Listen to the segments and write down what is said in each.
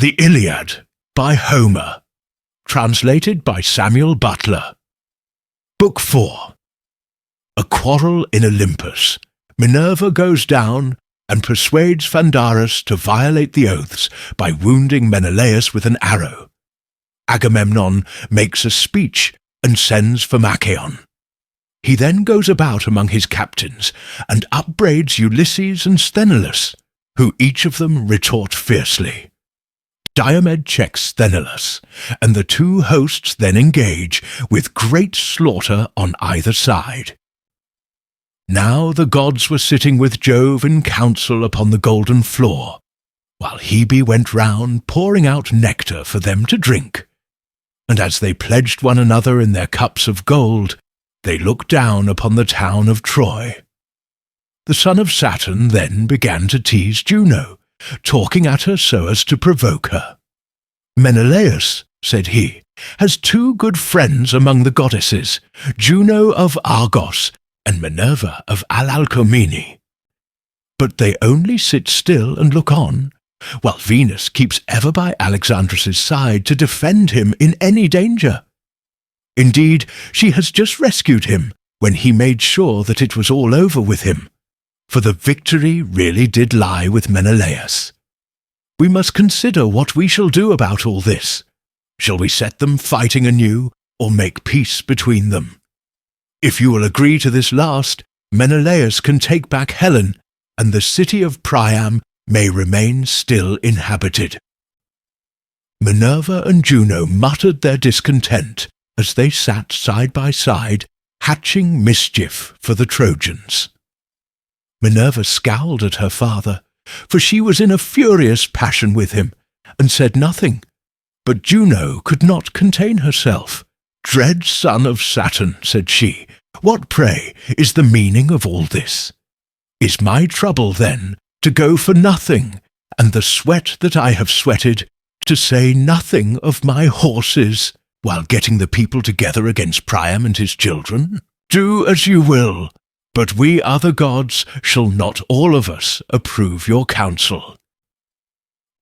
The Iliad by Homer, translated by Samuel Butler. Book 4. A quarrel in Olympus. Minerva goes down and persuades Phandarus to violate the oaths by wounding Menelaus with an arrow. Agamemnon makes a speech and sends for Machaon. He then goes about among his captains and upbraids Ulysses and Sthenelus, who each of them retort fiercely. Diomed checks Sthenelus, and the two hosts then engage with great slaughter on either side. Now the gods were sitting with Jove in council upon the golden floor, while Hebe went round pouring out nectar for them to drink. And as they pledged one another in their cups of gold, they looked down upon the town of Troy. The son of Saturn then began to tease Juno, talking at her so as to provoke her. "Menelaus," said he, "has two good friends among the goddesses, Juno of Argos and Minerva of Alalcomene. But they only sit still and look on, while Venus keeps ever by Alexandrus's side to defend him in any danger. Indeed, she has just rescued him when he made sure that it was all over with him, for the victory really did lie with Menelaus. We must consider what we shall do about all this. Shall we set them fighting anew, or make peace between them? If you will agree to this last, Menelaus can take back Helen, and the city of Priam may remain still inhabited." Minerva and Juno muttered their discontent as they sat side by side, hatching mischief for the Trojans. Minerva scowled at her father, for she was in a furious passion with him, and said nothing. But Juno could not contain herself. "Dread son of Saturn," said she, "what, pray, is the meaning of all this? Is my trouble, then, to go for nothing, and the sweat that I have sweated, to say nothing of my horses, while getting the people together against Priam and his children? Do as you will, but we other gods shall not all of us approve your counsel."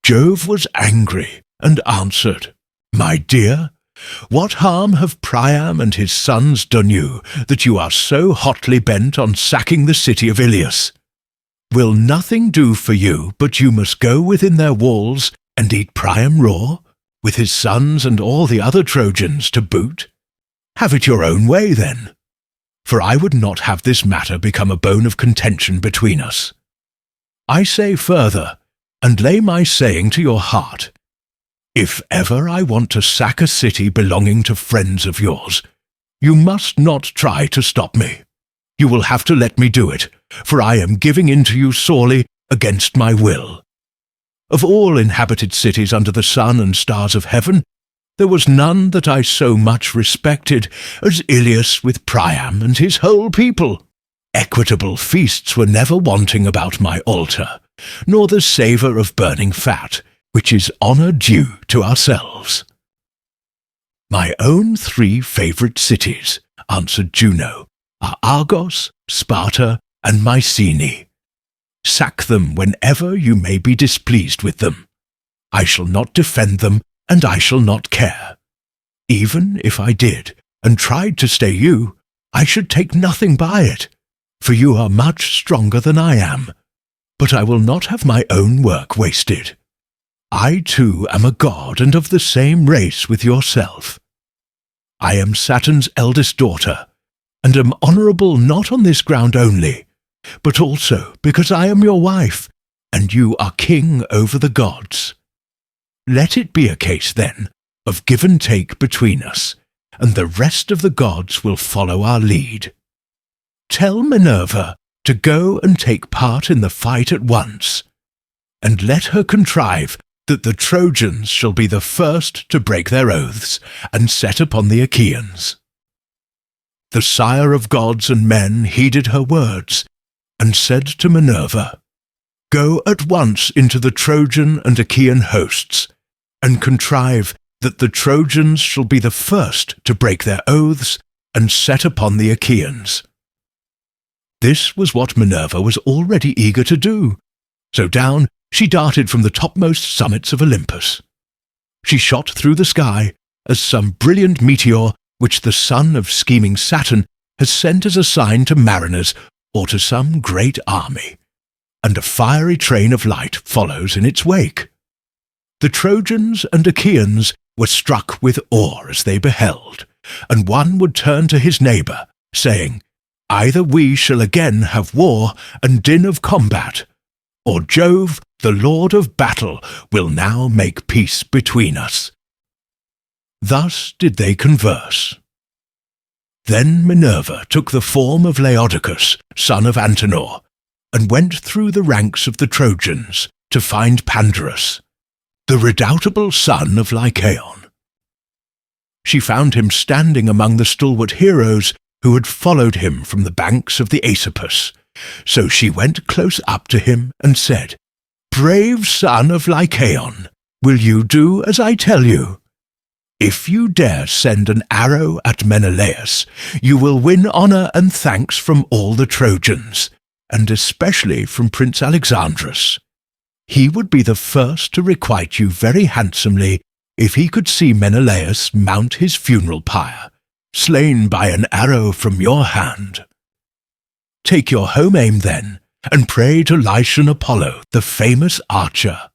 Jove was angry and answered, "My dear, what harm have Priam and his sons done you, that you are so hotly bent on sacking the city of Ilius? Will nothing do for you but you must go within their walls and eat Priam raw, with his sons and all the other Trojans to boot? Have it your own way, then, for I would not have this matter become a bone of contention between us. I say further, and lay my saying to your heart, if ever I want to sack a city belonging to friends of yours, you must not try to stop me. You will have to let me do it, for I am giving in to you sorely against my will. Of all inhabited cities under the sun and stars of heaven, there was none that I so much respected as Ilius with Priam and his whole people. Equitable feasts were never wanting about my altar, nor the savour of burning fat, which is honour due to ourselves." "My own 3 favourite cities," answered Juno, "are Argos, Sparta, and Mycenae. Sack them whenever you may be displeased with them. I shall not defend them, and I shall not care. Even if I did, and tried to stay you, I should take nothing by it, for you are much stronger than I am. But I will not have my own work wasted. I too am a god and of the same race with yourself. I am Saturn's eldest daughter, and am honourable not on this ground only, but also because I am your wife, and you are king over the gods. Let it be a case, then, of give and take between us, and the rest of the gods will follow our lead. Tell Minerva to go and take part in the fight at once, and let her contrive that the Trojans shall be the first to break their oaths and set upon the Achaeans." The sire of gods and men heeded her words, and said to Minerva, "Go at once into the Trojan and Achaean hosts, and contrive that the Trojans shall be the first to break their oaths and set upon the Achaeans." This was what Minerva was already eager to do, so down she darted from the topmost summits of Olympus, She shot through the sky as some brilliant meteor which the son of scheming Saturn has sent as a sign to mariners or to some great army, and a fiery train of light follows in its wake. The Trojans and Achaeans were struck with awe as they beheld, and one would turn to his neighbour, saying, "Either we shall again have war and din of combat, or Jove, the Lord of battle, will now make peace between us." Thus did they converse. Then Minerva took the form of Laodocus, son of Antenor, and went through the ranks of the Trojans to find Pandarus, the redoubtable son of Lycaon. She found him standing among the stalwart heroes who had followed him from the banks of the Aesopus. So she went close up to him and said, "Brave son of Lycaon, will you do as I tell you? If you dare send an arrow at Menelaus, you will win honour and thanks from all the Trojans, and especially from Prince Alexandrus. He would be the first to requite you very handsomely if he could see Menelaus mount his funeral pyre, slain by an arrow from your hand. Take your home aim then, and pray to Lycian Apollo, the famous archer.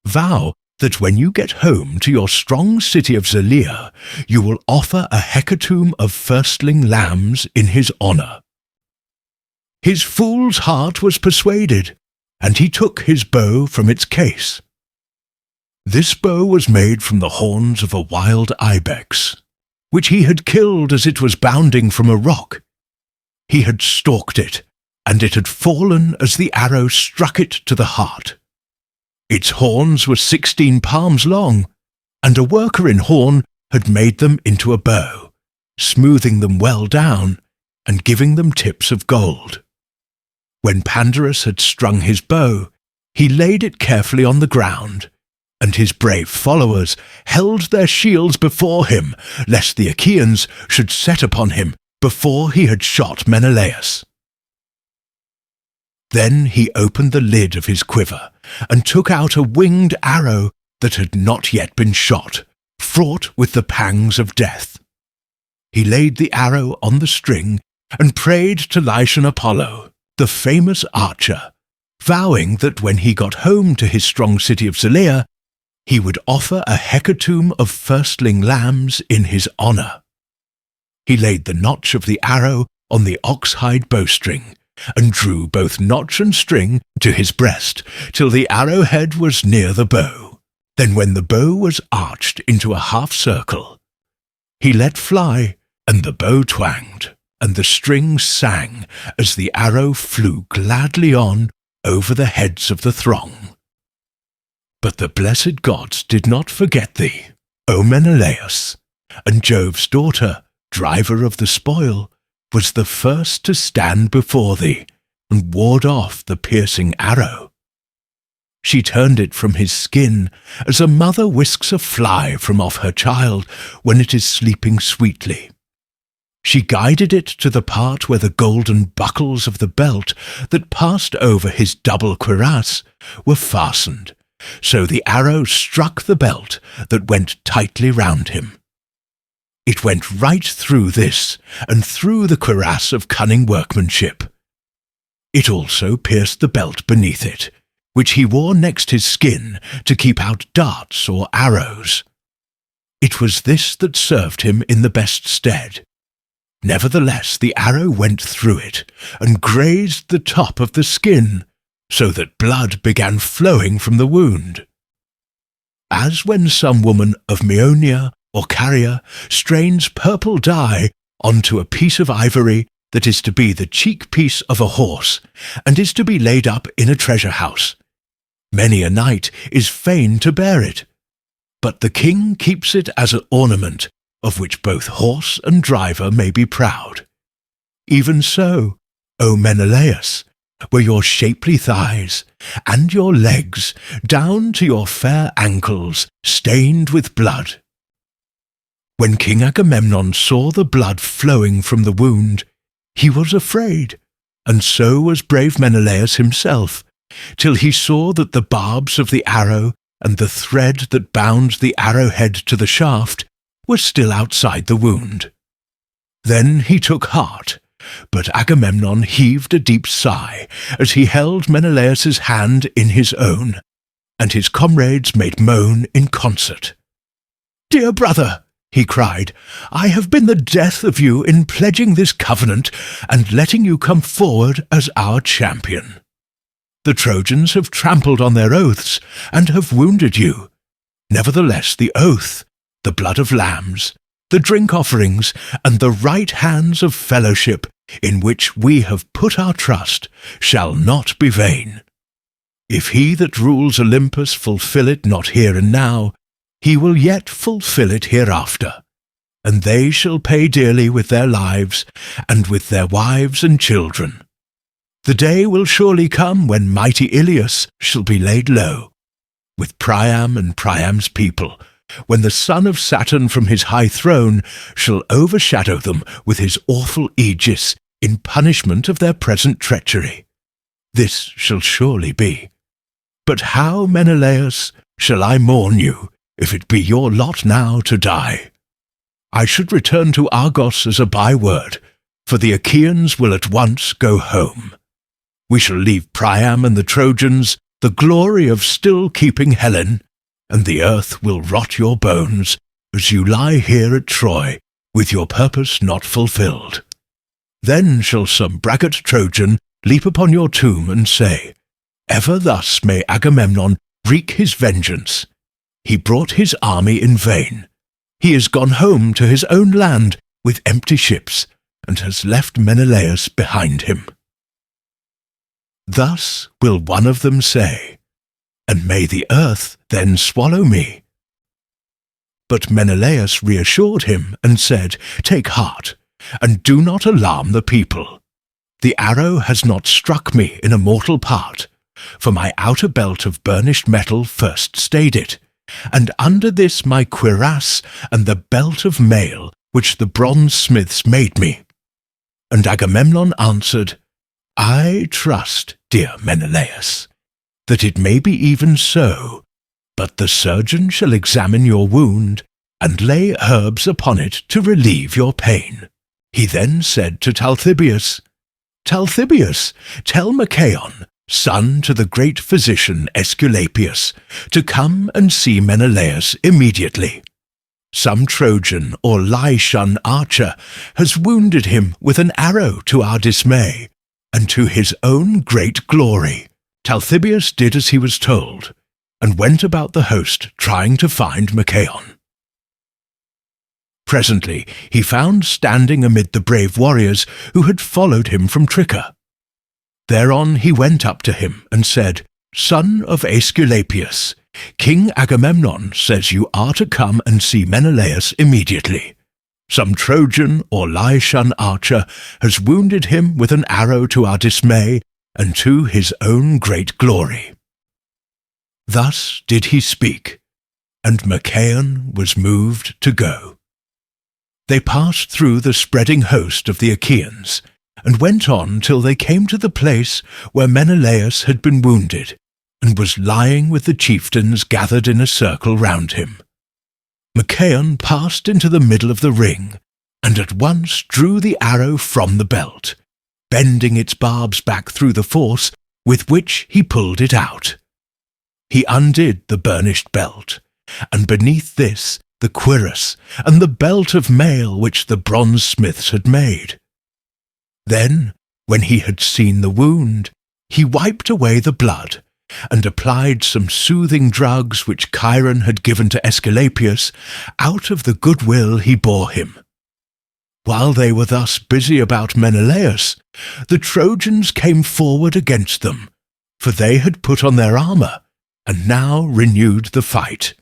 Vow that when you get home to your strong city of Zelea, you will offer a hecatomb of firstling lambs in his honour." His fool's heart was persuaded, and he took his bow from its case. This bow was made from the horns of a wild ibex, which he had killed as it was bounding from a rock. He had stalked it, and it had fallen as the arrow struck it to the heart. Its horns were 16 palms long, and a worker in horn had made them into a bow, smoothing them well down, and giving them tips of gold. When Pandarus had strung his bow, he laid it carefully on the ground, and his brave followers held their shields before him, lest the Achaeans should set upon him before he had shot Menelaus. Then he opened the lid of his quiver, and took out a winged arrow that had not yet been shot, fraught with the pangs of death. He laid the arrow on the string, and prayed to Lycian Apollo, the famous archer, vowing that when he got home to his strong city of Zelea, he would offer a hecatomb of firstling lambs in his honour. He laid the notch of the arrow on the ox-hide bowstring, and drew both notch and string to his breast, till the arrowhead was near the bow. Then when the bow was arched into a half-circle, he let fly, and the bow twanged, and the string sang as the arrow flew gladly on over the heads of the throng. But the blessed gods did not forget thee, O Menelaus, and Jove's daughter, driver of the spoil, was the first to stand before thee and ward off the piercing arrow. She turned it from his skin as a mother whisks a fly from off her child when it is sleeping sweetly. She guided it to the part where the golden buckles of the belt that passed over his double cuirass were fastened, so the arrow struck the belt that went tightly round him. It went right through this, and through the cuirass of cunning workmanship. It also pierced the belt beneath it, which he wore next his skin to keep out darts or arrows. It was this that served him in the best stead. Nevertheless, the arrow went through it, and grazed the top of the skin, so that blood began flowing from the wound. As when some woman of Maeonia or Caria strains purple dye onto a piece of ivory that is to be the cheek piece of a horse, and is to be laid up in a treasure house. Many a knight is fain to bear it, but the king keeps it as an ornament, of which both horse and driver may be proud. Even so, O Menelaus, were your shapely thighs, and your legs, down to your fair ankles, stained with blood. When King Agamemnon saw the blood flowing from the wound, he was afraid, and so was brave Menelaus himself, till he saw that the barbs of the arrow and the thread that bound the arrowhead to the shaft was still outside the wound. Then he took heart, but Agamemnon heaved a deep sigh as he held Menelaus's hand in his own, and his comrades made moan in concert. "Dear brother," he cried, "I have been the death of you in pledging this covenant and letting you come forward as our champion. The Trojans have trampled on their oaths and have wounded you. Nevertheless, the oath, the blood of lambs, the drink offerings, and the right hands of fellowship in which we have put our trust shall not be vain. If he that rules Olympus fulfill it not here and now, he will yet fulfill it hereafter, and they shall pay dearly with their lives and with their wives and children. The day will surely come when mighty Iliad shall be laid low, with Priam and Priam's people, when the son of Saturn from his high throne shall overshadow them with his awful aegis in punishment of their present treachery. This shall surely be. But how, Menelaus, shall I mourn you, if it be your lot now to die? I should return to Argos as a byword, for the Achaeans will at once go home. We shall leave Priam and the Trojans the glory of still keeping Helen, and the earth will rot your bones as you lie here at Troy with your purpose not fulfilled. Then shall some braggart Trojan leap upon your tomb and say, Ever thus may Agamemnon wreak his vengeance. He brought his army in vain. He is gone home to his own land with empty ships, and has left Menelaus behind him. Thus will one of them say, and may the earth then swallow me. But Menelaus reassured him and said, Take heart, and do not alarm the people. The arrow has not struck me in a mortal part, for my outer belt of burnished metal first stayed it, and under this my cuirass and the belt of mail which the bronze smiths made me. And Agamemnon answered, I trust, dear Menelaus, that it may be even so, but the surgeon shall examine your wound and lay herbs upon it to relieve your pain. He then said to Talthybius, Talthybius, tell Machaon, son to the great physician Aesculapius, to come and see Menelaus immediately. Some Trojan or Lycian archer has wounded him with an arrow to our dismay, and to his own great glory. Talthybius did as he was told, and went about the host trying to find Machaon. Presently he found standing amid the brave warriors who had followed him from Tricca. Thereon he went up to him and said, Son of Aesculapius, King Agamemnon says you are to come and see Menelaus immediately. Some Trojan or Lycian archer has wounded him with an arrow to our dismay and to his own great glory. Thus did he speak, and Machaon was moved to go. They passed through the spreading host of the Achaeans, and went on till they came to the place where Menelaus had been wounded, and was lying with the chieftains gathered in a circle round him. Machaon passed into the middle of the ring, and at once drew the arrow from the belt, bending its barbs back through the force with which he pulled it out. He undid the burnished belt, and beneath this the cuirass and the belt of mail which the bronze smiths had made. Then, when he had seen the wound, he wiped away the blood, and applied some soothing drugs which Chiron had given to Aesculapius out of the goodwill he bore him. While they were thus busy about Menelaus, the Trojans came forward against them, for they had put on their armour, and now renewed the fight.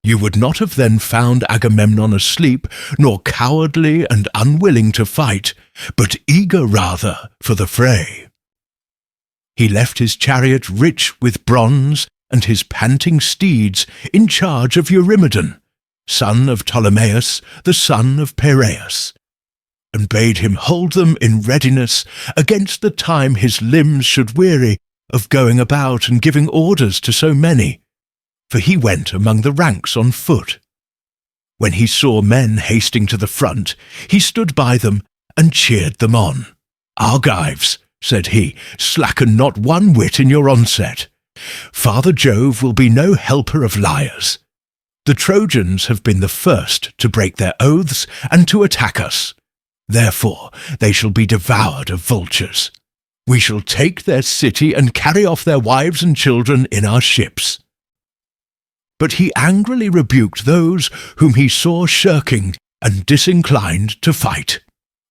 You would not have then found Agamemnon asleep, nor cowardly and unwilling to fight, but eager rather for the fray. He left his chariot rich with bronze, and his panting steeds in charge of Eurymedon, son of Ptolemaeus, the son of Piraeus, and bade him hold them in readiness against the time his limbs should weary of going about and giving orders to so many, for he went among the ranks on foot. When he saw men hasting to the front, he stood by them and cheered them on. "Argives," said he, "slacken not one whit in your onset. Father Jove will be no helper of liars. The Trojans have been the first to break their oaths and to attack us. Therefore they shall be devoured of vultures. We shall take their city and carry off their wives and children in our ships." But he angrily rebuked those whom he saw shirking and disinclined to fight.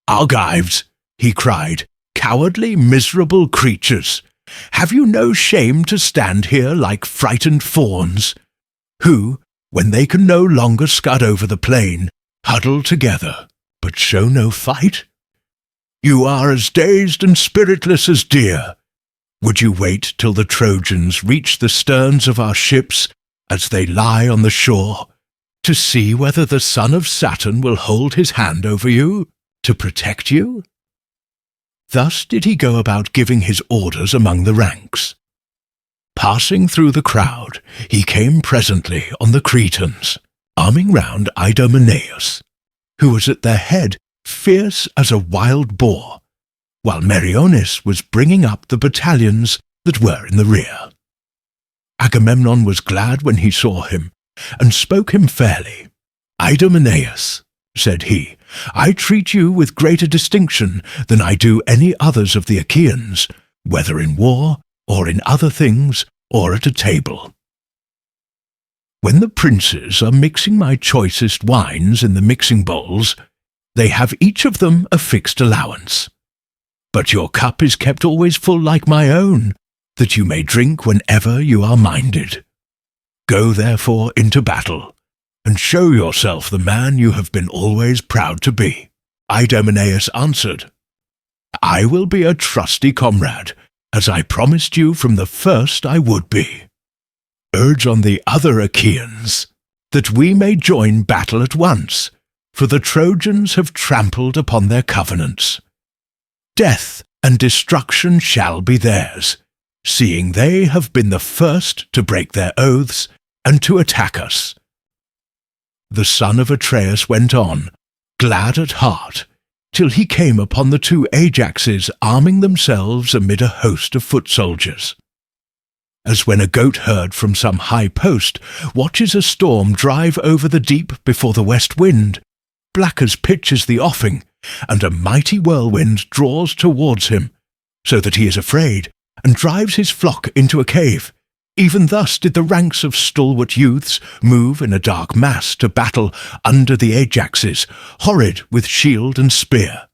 "Argives," he cried, "cowardly, miserable creatures, have you no shame to stand here like frightened fawns, who, when they can no longer scud over the plain, huddle together, but show no fight? You are as dazed and spiritless as deer. Would you wait till the Trojans reach the sterns of our ships as they lie on the shore, to see whether the son of Saturn will hold his hand over you, to protect you?" Thus did he go about giving his orders among the ranks. Passing through the crowd, he came presently on the Cretans, arming round Idomeneus, who was at their head, fierce as a wild boar, while Meriones was bringing up the battalions that were in the rear. Agamemnon was glad when he saw him, and spoke him fairly. "Idomeneus," said he, "I treat you with greater distinction than I do any others of the Achaeans, whether in war, or in other things, or at a table. When the princes are mixing my choicest wines in the mixing bowls, they have each of them a fixed allowance. But your cup is kept always full like my own, that you may drink whenever you are minded. Go therefore into battle, and show yourself the man you have been always proud to be." Idomeneus answered, "I will be a trusty comrade, as I promised you from the first I would be. Urge on the other Achaeans, that we may join battle at once, for the Trojans have trampled upon their covenants. Death and destruction shall be theirs, seeing they have been the first to break their oaths and to attack us." The son of Atreus went on, glad at heart, till he came upon the two Ajaxes arming themselves amid a host of foot soldiers. As when a goat herd from some high post watches a storm drive over the deep before the west wind, black as pitch is the offing, and a mighty whirlwind draws towards him, so that he is afraid, and drives his flock into a cave. Even thus did the ranks of stalwart youths move in a dark mass to battle under the Ajaxes, horrid with shield and spear.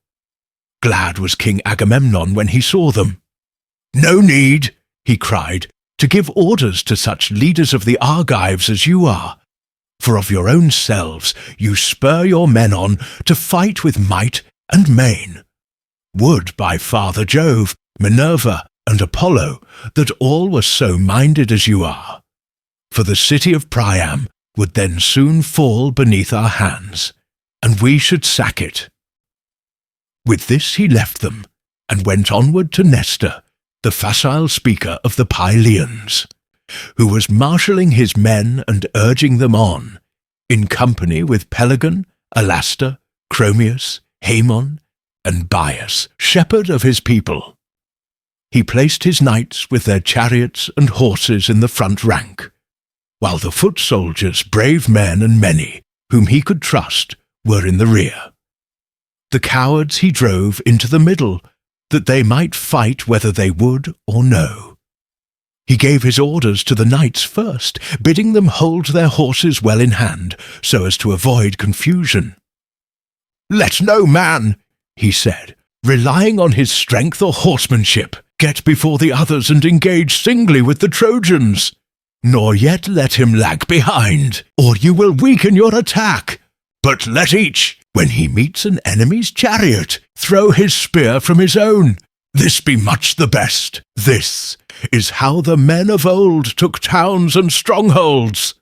Glad was King Agamemnon when he saw them. "No need," he cried, "to give orders to such leaders of the Argives as you are, for of your own selves you spur your men on to fight with might and main. Would, by Father Jove, Minerva, and Apollo, that all were so minded as you are, for the city of Priam would then soon fall beneath our hands, and we should sack it." With this he left them, and went onward to Nestor, the facile speaker of the Pylians, who was marshalling his men and urging them on, in company with Pelagon, Alastor, Chromius, Haemon, and Bias, shepherd of his people. He placed his knights with their chariots and horses in the front rank, while the foot soldiers, brave men and many, whom he could trust, were in the rear. The cowards he drove into the middle, that they might fight whether they would or no. He gave his orders to the knights first, bidding them hold their horses well in hand, so as to avoid confusion. "Let no man," he said, "relying on his strength or horsemanship, get before the others and engage singly with the Trojans, nor yet let him lag behind, or you will weaken your attack. But let each, when he meets an enemy's chariot, throw his spear from his own. This be much the best. This is how the men of old took towns and strongholds.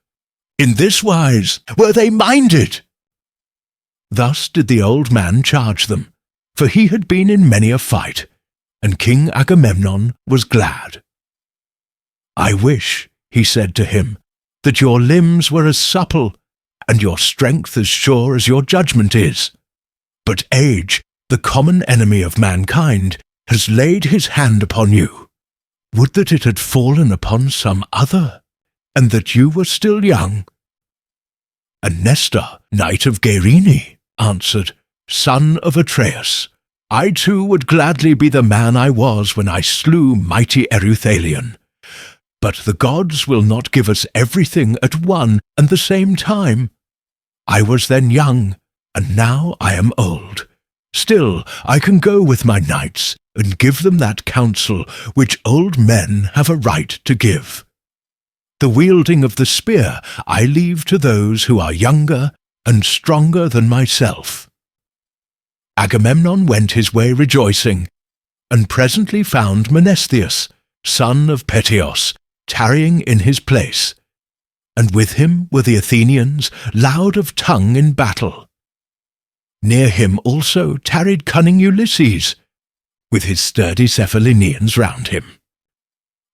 In this wise were they minded." Thus did the old man charge them, for he had been in many a fight, and King Agamemnon was glad. "I wish," he said to him, that your limbs were as supple, and your strength as sure as your judgment is. But age, the common enemy of mankind, has laid his hand upon you. Would that it had fallen upon some other, and that you were still young. And Nestor, knight of Gerene, answered, Son of Atreus, I too would gladly be the man I was when I slew mighty Ereuthalion. But the gods will not give us everything at one and the same time. I was then young, and now I am old. Still, I can go with my knights and give them that counsel which old men have a right to give. The wielding of the spear I leave to those who are younger and stronger than myself. Agamemnon went his way rejoicing, and presently found Menestheus, son of Peteos, tarrying in his place, and with him were the Athenians, loud of tongue in battle. Near him also tarried cunning Ulysses, with his sturdy Cephallenians round him.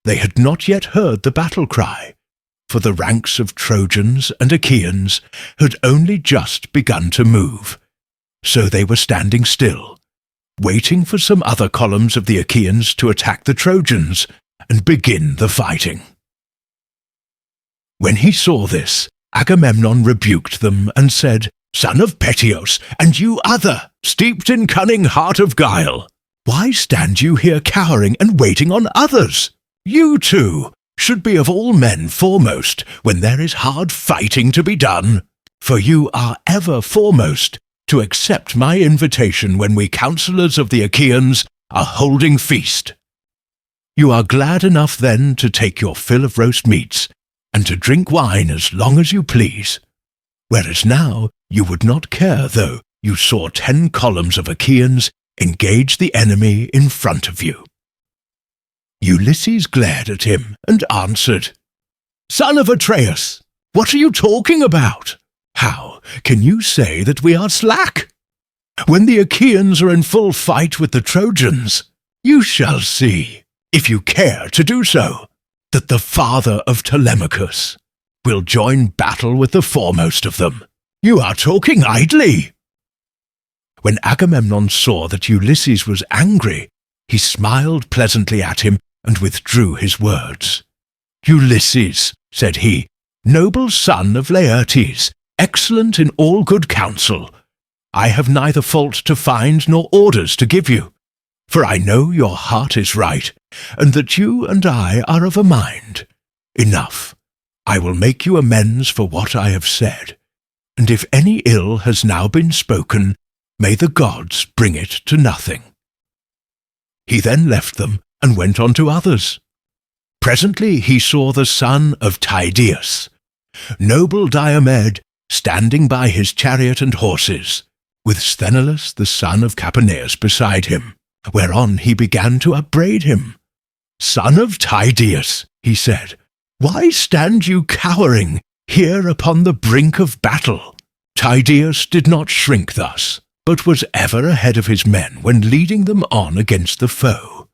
They had not yet heard the battle cry, for the ranks of Trojans and Achaeans had only just begun to move, so they were standing still, waiting for some other columns of the Achaeans to attack the Trojans and begin the fighting. When he saw this, Agamemnon rebuked them and said, Son of Peteos, and you other, steeped in cunning heart of guile, why stand you here cowering and waiting on others? You too should be of all men foremost when there is hard fighting to be done, for you are ever foremost to accept my invitation when we counsellors of the Achaeans are holding feast. You are glad enough then to take your fill of roast meats, and to drink wine as long as you please, whereas now you would not care though you saw 10 columns of Achaeans engage the enemy in front of you. Ulysses glared at him and answered, Son of Atreus, what are you talking about? How can you say that we are slack? When the Achaeans are in full fight with the Trojans, you shall see, if you care to do so, that the father of Telemachus will join battle with the foremost of them. You are talking idly. When Agamemnon saw that Ulysses was angry, he smiled pleasantly at him and withdrew his words. Ulysses, said he, noble son of Laertes, excellent in all good counsel, I have neither fault to find nor orders to give you, for I know your heart is right, and that you and I are of a mind. Enough. I will make you amends for what I have said, and if any ill has now been spoken, may the gods bring it to nothing. He then left them and went on to others. Presently he saw the son of Tydeus, noble Diomed, standing by his chariot and horses, with Sthenelus the son of Capaneus beside him, whereon he began to upbraid him. Son of Tydeus, he said, why stand you cowering here upon the brink of battle? Tydeus did not shrink thus, but was ever ahead of his men when leading them on against the foe.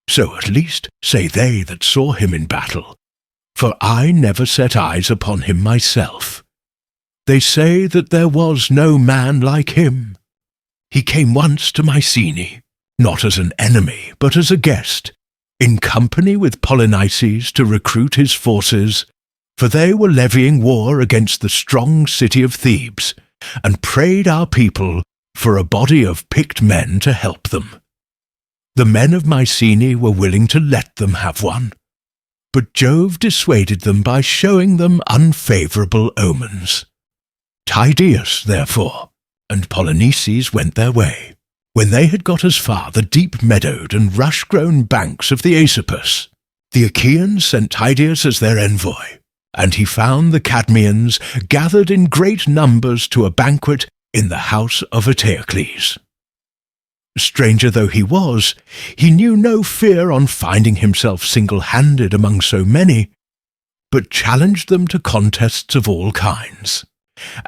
So at least say they that saw him in battle, for I never set eyes upon him myself. They say that there was no man like him. He came once to Mycenae, not as an enemy, but as a guest, in company with Polynices to recruit his forces, for they were levying war against the strong city of Thebes, and prayed our people for a body of picked men to help them. The men of Mycenae were willing to let them have one, but Jove dissuaded them by showing them unfavourable omens. Tydeus, therefore, and Polynices went their way, when they had got as far the deep-meadowed and rush-grown banks of the Aesopus. The Achaeans sent Tydeus as their envoy, and he found the Cadmeans gathered in great numbers to a banquet in the house of Eteocles. Stranger though he was, he knew no fear on finding himself single-handed among so many, but challenged them to contests of all kinds,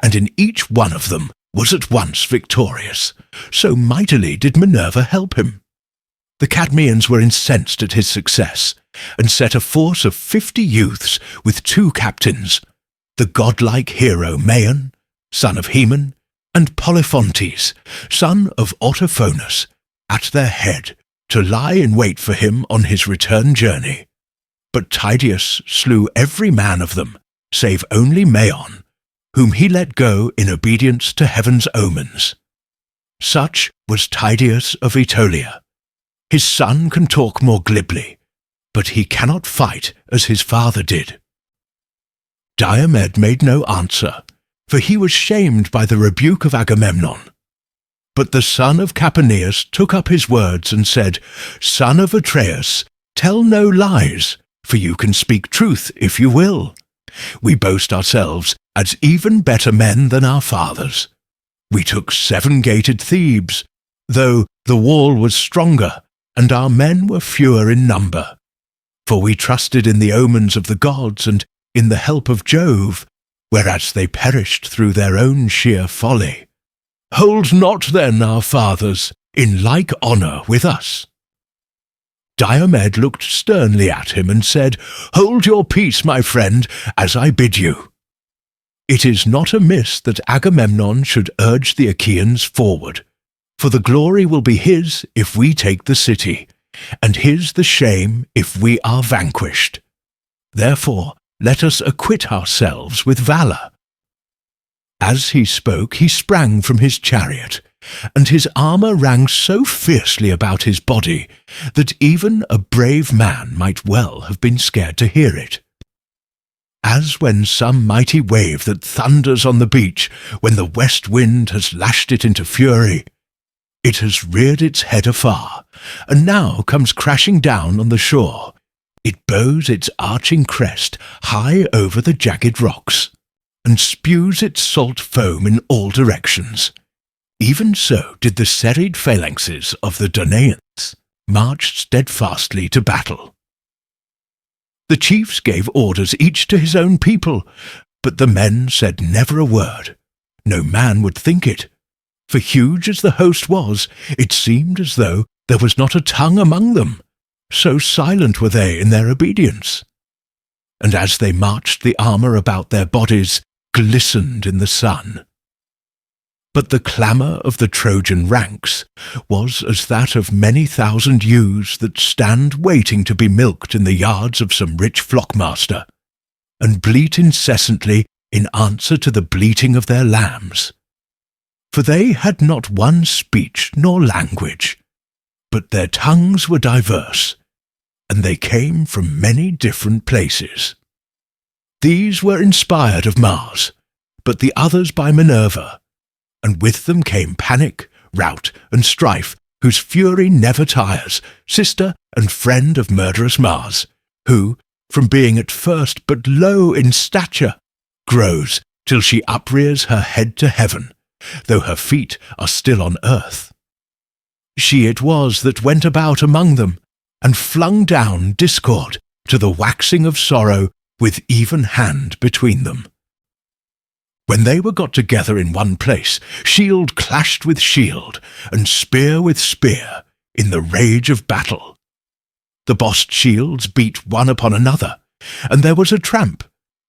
and in each one of them was at once victorious, so mightily did Minerva help him. The Cadmeans were incensed at his success, and set a force of 50 youths with 2 captains, the godlike hero Maon, son of Haemon, and Polyphontes, son of Autophonus, at their head, to lie in wait for him on his return journey. But Tydeus slew every man of them, save only Maon, whom he let go in obedience to heaven's omens. Such was Tydeus of Aetolia. His son can talk more glibly, but he cannot fight as his father did. Diomed made no answer, for he was shamed by the rebuke of Agamemnon. But the son of Capaneus took up his words and said, "Son of Atreus, tell no lies, for you can speak truth if you will. We boast ourselves as even better men than our fathers. We took 7-gated Thebes, though the wall was stronger, and our men were fewer in number. For we trusted in the omens of the gods and in the help of Jove, whereas they perished through their own sheer folly. Hold not then our fathers in like honour with us." Diomed looked sternly at him and said, "Hold your peace, my friend, as I bid you. It is not amiss that Agamemnon should urge the Achaeans forward, for the glory will be his if we take the city, and his the shame if we are vanquished. Therefore let us acquit ourselves with valour." As he spoke, he sprang from his chariot, and his armour rang so fiercely about his body that even a brave man might well have been scared to hear it. As when some mighty wave that thunders on the beach when the west wind has lashed it into fury, it has reared its head afar, and now comes crashing down on the shore. It bows its arching crest high over the jagged rocks, and spews its salt foam in all directions. Even so did the serried phalanxes of the Danaaeans march steadfastly to battle. The chiefs gave orders each to his own people, but the men said never a word. No man would think it, for huge as the host was, it seemed as though there was not a tongue among them, so silent were they in their obedience. And as they marched, the armour about their bodies glistened in the sun. But the clamour of the Trojan ranks was as that of many thousand ewes that stand waiting to be milked in the yards of some rich flockmaster, and bleat incessantly in answer to the bleating of their lambs. For they had not one speech nor language, but their tongues were diverse, and they came from many different places. These were inspired of Mars, but the others by Minerva, and with them came Panic, Rout, and Strife, whose fury never tires, sister and friend of murderous Mars, who, from being at first but low in stature, grows till she uprears her head to heaven, though her feet are still on earth. She it was that went about among them, and flung down discord to the waxing of sorrow with even hand between them. When they were got together in one place, shield clashed with shield, and spear with spear, in the rage of battle. The bossed shields beat one upon another, and there was a tramp,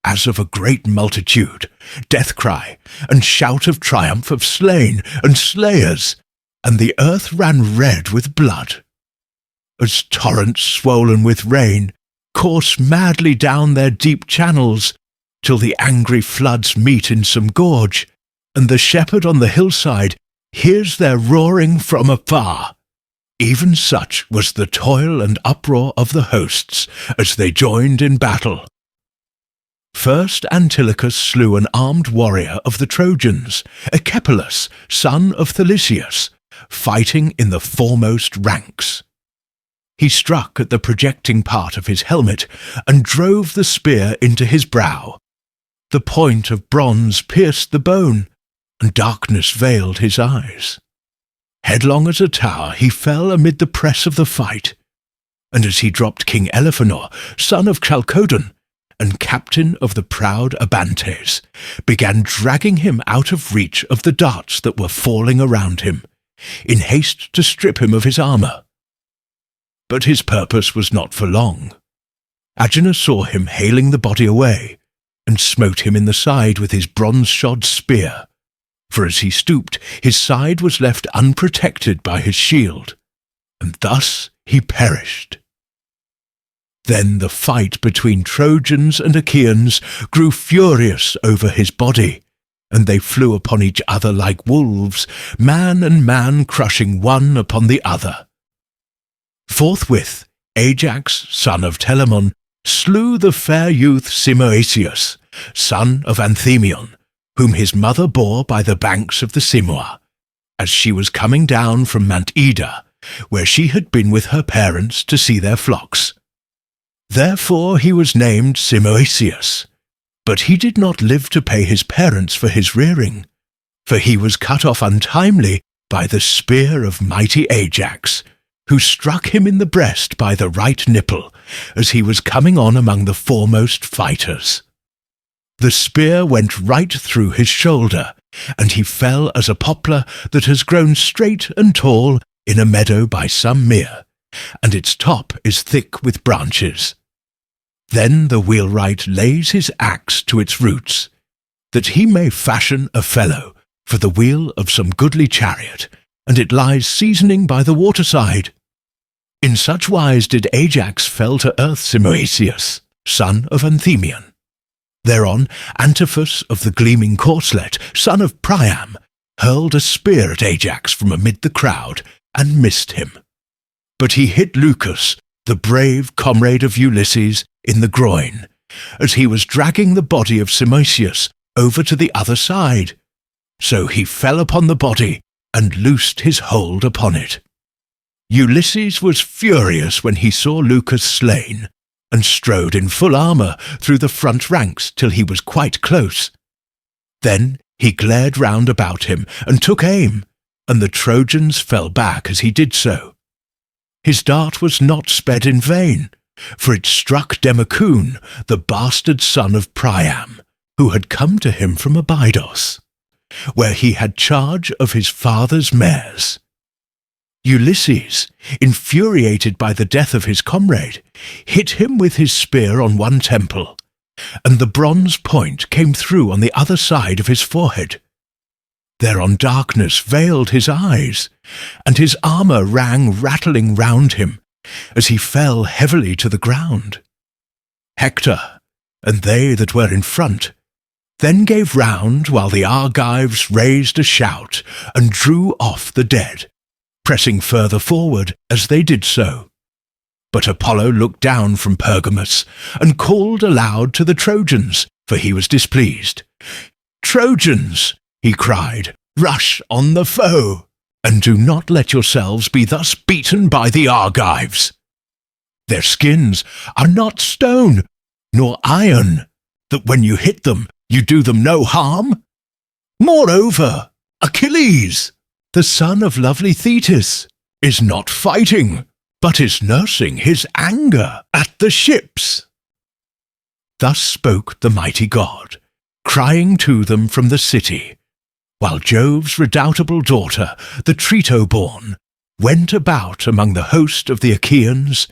as of a great multitude, death cry, and shout of triumph of slain and slayers, and the earth ran red with blood. As torrents swollen with rain course madly down their deep channels, till the angry floods meet in some gorge, and the shepherd on the hillside hears their roaring from afar. Even such was the toil and uproar of the hosts as they joined in battle. First Antilochus slew an armed warrior of the Trojans, Echepolus, son of Thalesius, fighting in the foremost ranks. He struck at the projecting part of his helmet and drove the spear into his brow. The point of bronze pierced the bone, and darkness veiled his eyes. Headlong as a tower, he fell amid the press of the fight, and as he dropped King Elephenor, son of Chalcodon, and captain of the proud Abantes, began dragging him out of reach of the darts that were falling around him, in haste to strip him of his armour. But his purpose was not for long, Agena saw him haling the body away, and smote him in the side with his bronze-shod spear, for as he stooped, his side was left unprotected by his shield, and thus he perished. Then the fight between Trojans and Achaeans grew furious over his body, and they flew upon each other like wolves, man and man crushing one upon the other. Forthwith Ajax, son of Telamon, slew the fair youth Simoeisius, son of Anthemion, whom his mother bore by the banks of the Simoa, as she was coming down from Mount Ida, where she had been with her parents to see their flocks. Therefore he was named Simoeisius, but he did not live to pay his parents for his rearing, for he was cut off untimely by the spear of mighty Ajax, who struck him in the breast by the right nipple, as he was coming on among the foremost fighters. The spear went right through his shoulder, and he fell as a poplar that has grown straight and tall in a meadow by some mere, and its top is thick with branches. Then the wheelwright lays his axe to its roots, that he may fashion a felloe for the wheel of some goodly chariot, and it lies seasoning by the waterside. In such wise did Ajax fell to earth Simoeisius, son of Anthemion. Thereon Antiphus of the gleaming corslet, son of Priam, hurled a spear at Ajax from amid the crowd, and missed him. But he hit Lucus, the brave comrade of Ulysses, in the groin, as he was dragging the body of Simoeisius over to the other side. So he fell upon the body, and loosed his hold upon it. Ulysses was furious when he saw Lucus slain, and strode in full armour through the front ranks till he was quite close. Then he glared round about him, and took aim, and the Trojans fell back as he did so. His dart was not sped in vain, for it struck Democune, the bastard son of Priam, who had come to him from Abydos, where he had charge of his father's mares. Ulysses, infuriated by the death of his comrade, hit him with his spear on one temple, and the bronze point came through on the other side of his forehead. Thereon darkness veiled his eyes, and his armour rang rattling round him, as he fell heavily to the ground. Hector, and they that were in front, then gave round while the Argives raised a shout, and drew off the dead, pressing further forward as they did so. But Apollo looked down from Pergamus, and called aloud to the Trojans, for he was displeased. "Trojans," he cried, "rush on the foe, and do not let yourselves be thus beaten by the Argives. Their skins are not stone, nor iron, that when you hit them, you do them no harm. Moreover, Achilles, the son of lovely Thetis, is not fighting, but is nursing his anger at the ships." Thus spoke the mighty god, crying to them from the city, while Jove's redoubtable daughter, the Trito-born, went about among the host of the Achaeans,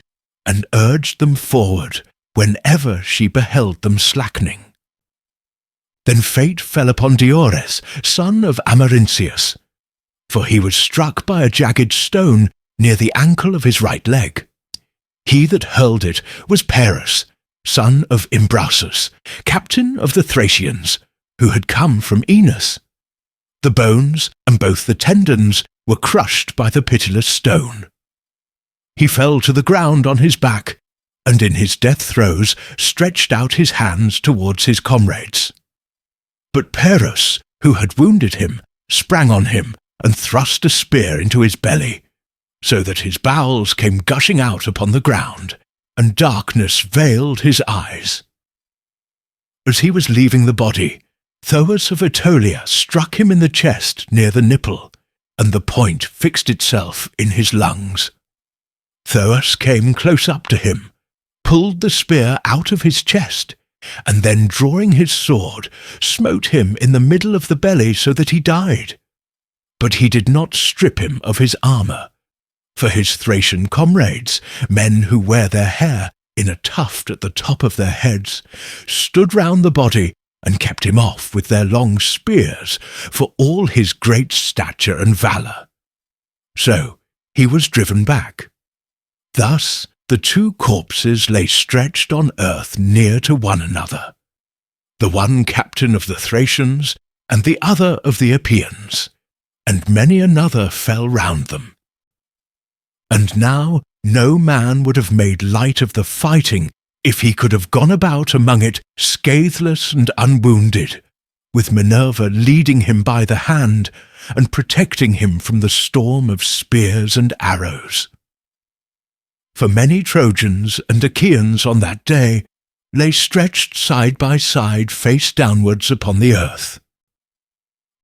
and urged them forward whenever she beheld them slackening. Then fate fell upon Diores, son of Amarynceus, for he was struck by a jagged stone near the ankle of his right leg. He that hurled it was Paris, son of Imbrasus, captain of the Thracians, who had come from Aenus. The bones and both the tendons were crushed by the pitiless stone. He fell to the ground on his back, and in his death throes stretched out his hands towards his comrades. But Paris, who had wounded him, sprang on him, and thrust a spear into his belly, so that his bowels came gushing out upon the ground, and darkness veiled his eyes. As he was leaving the body, Thoas of Aetolia struck him in the chest near the nipple, and the point fixed itself in his lungs. Thoas came close up to him, pulled the spear out of his chest, and then drawing his sword, smote him in the middle of the belly so that he died. But he did not strip him of his armour, for his Thracian comrades, men who wear their hair in a tuft at the top of their heads, stood round the body and kept him off with their long spears for all his great stature and valour. So he was driven back. Thus the two corpses lay stretched on earth near to one another, the one captain of the Thracians and the other of the Epeans, and many another fell round them. And now no man would have made light of the fighting if he could have gone about among it scatheless and unwounded, with Minerva leading him by the hand and protecting him from the storm of spears and arrows. For many Trojans and Achaeans on that day lay stretched side by side face downwards upon the earth.